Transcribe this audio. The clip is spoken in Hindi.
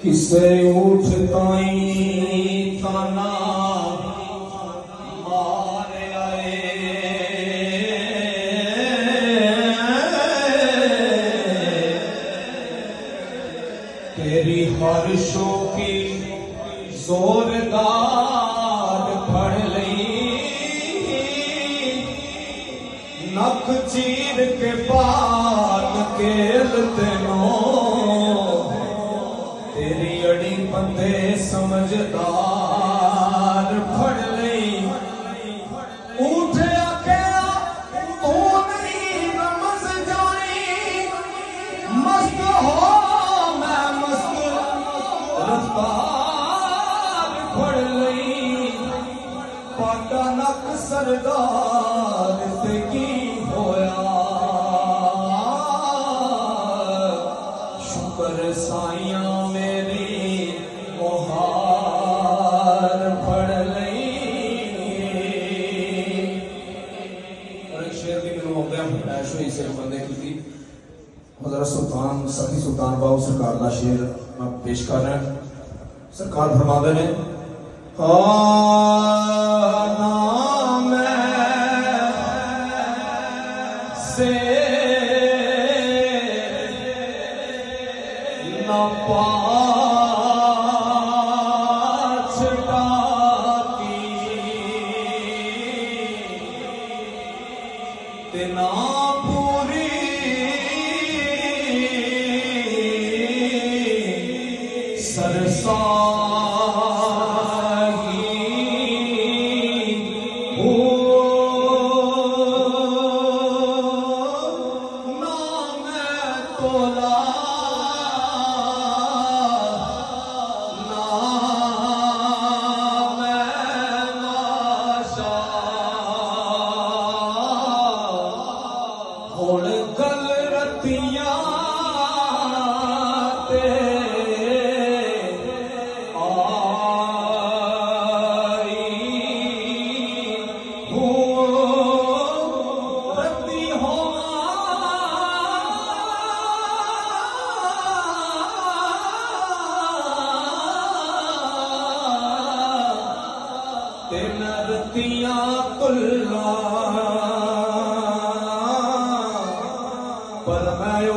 किसे उठताई ताना मार आए, तेरी हर शो की जोरदार फड़ लई, नख चीर के पात केल तेनो, तेरी अड़ी बंदे समझदार फड़ लई। उठे अकेला तू नहीं रमज जानी, मस्त हो मैं मस्त रफ्तार फड़ लई। पाटा नक सरदार ते की होया, शुक्र साइया मेरी मोहार फड़ लई। और एक शेर भी मैंने हो गया ऐशो ही सिर्फ बंदे की हज़रत सुल्तान सखी सुल्तान बाबू सरकार का शेर मैं पेश कर रहा हूं। सरकार फरमाते ने नाम से न पाछटाती ते ना पूरी सरसाही हो, ना मैं तोला ना मैं नाशा, हुण गल रतियां ते नरतियां कुल्ला पर मैं ओ